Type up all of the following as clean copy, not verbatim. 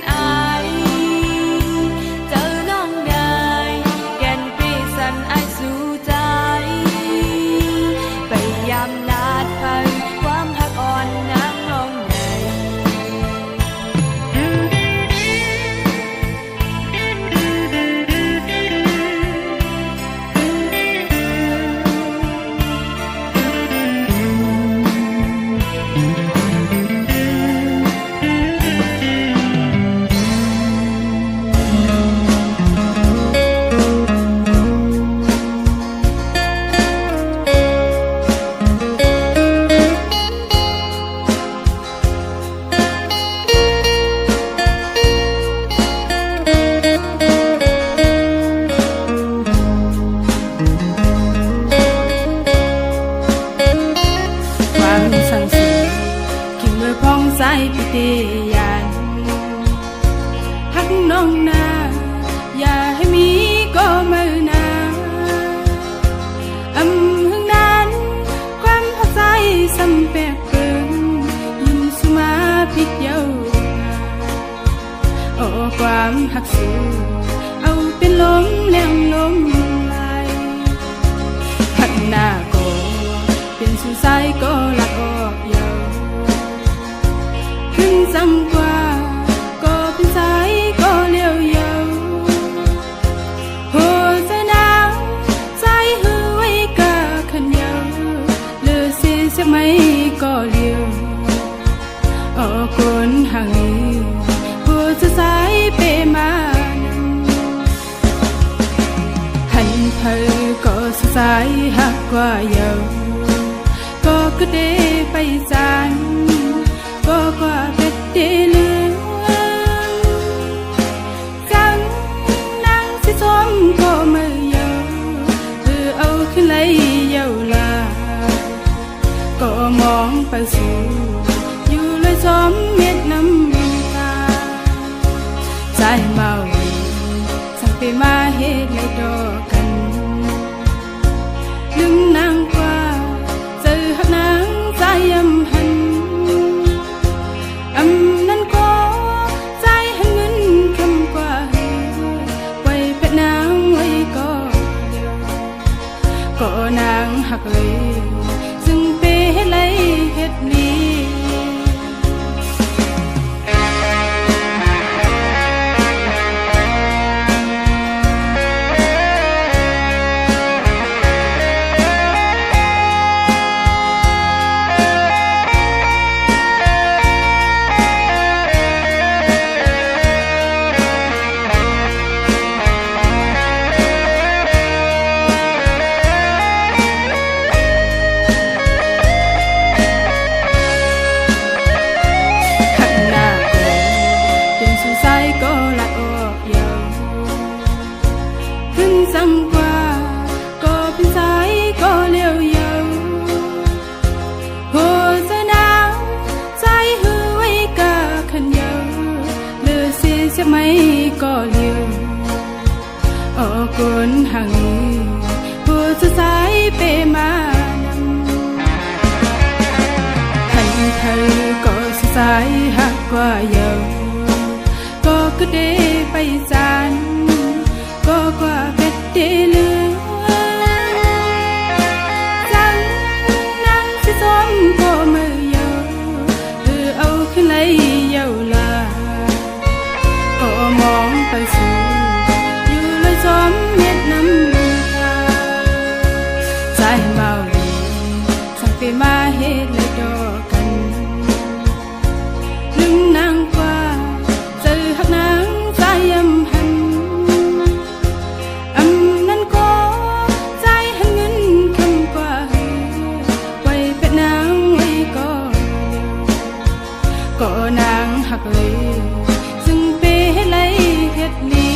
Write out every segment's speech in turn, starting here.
อ ปิเตยันหักน้องนาอย่าให้มีก็ไม่นาหึงนั้นความหักใจซ้ำแปลกเกินยิ้มสุมาพิกเย้าโอ้ความหักสูเอาเป็นลมแรงลมลายหักหน้าก็เป็นสุสายก็ลักออกเย้าขึ้นสั่งกว่าก็เป็นสายก็เลี้ยวเย้าหัวใจหนาวใจหือไว้กะขันเย้าเลือเสียสักไม่ก็เลี้ยวโอ้คนห่างหัวใจสายเปมาหันเพอก็สายหักกว่าเย้าก็กระเดไปจานก็กว่าเป็ดเดลืองจังนั่งสิชมก็ไม่เย้าเอาขึ้นไหลเย้าลาก็มองไปสู่อยู่เลยชมเม็ดน้ำตาใจเมาสั่งไปมาเฮ็ดเลยดอกกันดึงนางกว่าเจอหักนางใจยำหันนั่นก็ใจหันเงินคำกว่าไว้เป็ดนางไว้ก็นางหักเลยซึ่งเปเฮ็ดไรเฮ็ดลีก็ละออกเย้าขึ้นสั่งกว่าก็เป็นสายก็เลี้ยวเย้าหัวใจหนาวใจหือไว้กะขันเย้าเลือเสียสักไม่ก็เลี้ยวโอ้คนห่างหัวใจสายเปมานำหันเธอก็สายหักกว่าเย้าก็กระเดไปจานก็กว่าเป็ดเดลืองจังนั่งสิชมก็ไม่เย้าเอาขึ้นไหลเย้าลาก็มองไปสู่อยู่เลยชมเม็ดน้ำตาใจเมาสั่งไปมาเฮ็ดเลยดอกกันดึงนางกว่าหักนางใจยำหันนั่นก็ใจหันเงินคำกว่าไว้เป็ดนางไว้ก็นางหักเลยซึ่งเปเฮ็ดไรเฮ็ดลี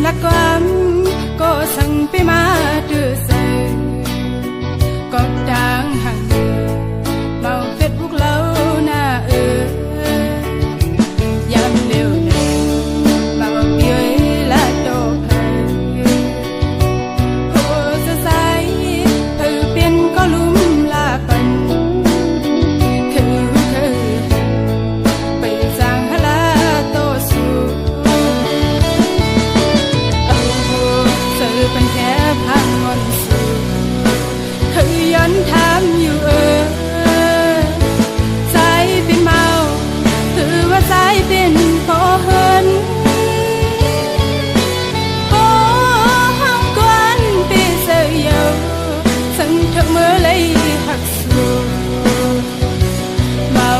lạc quam có sang pe ma đưa say có đang hàng màu Facebook lâu na yam liu này màu kia là đồ hay hồ sơ sai từ bên có lúm là phầnเป็นแค่พังมนสูคือย้อนถามอยู่สายเป็นเมาหรือว่าสายเป็นพอเหินโอ้ห้องกวนเปียเสียวสังเถอะเมื่อไรหักสูเมา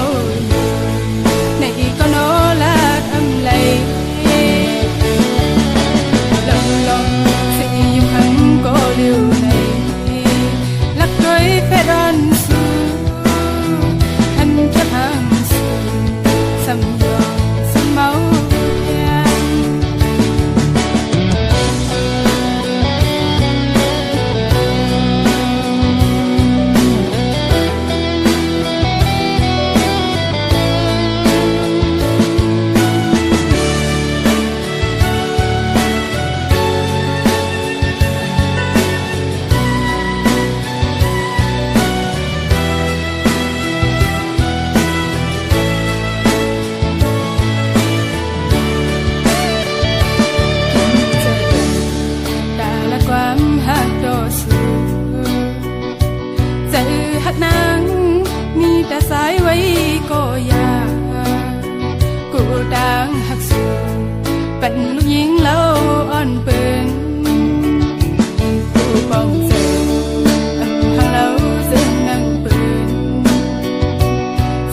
ในก็โนลาดอำเลยcó điều này lạc đôi phép đơn su anh chấp hàng su sầm giòn sầm máu đã sai với cô già cô đang hắc sù vẫn lúc nhìn lâu on bên cô bồng giờ âm hàng lâu dừng nắng bên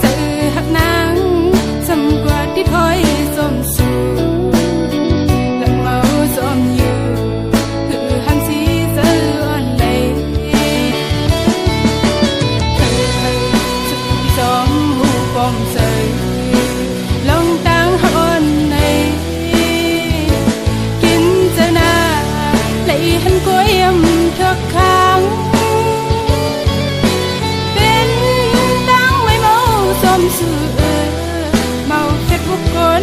giờ hắc nắng xăm qua đi thôi xôm xù lặng máu xôm nhiều cứ ham xí giờ on lấy bom rơi lòng tăng hôn này kín giờ na lấy hắn cuối em thức kháng bên tăng mấy màu xóm xưa màu Facebook con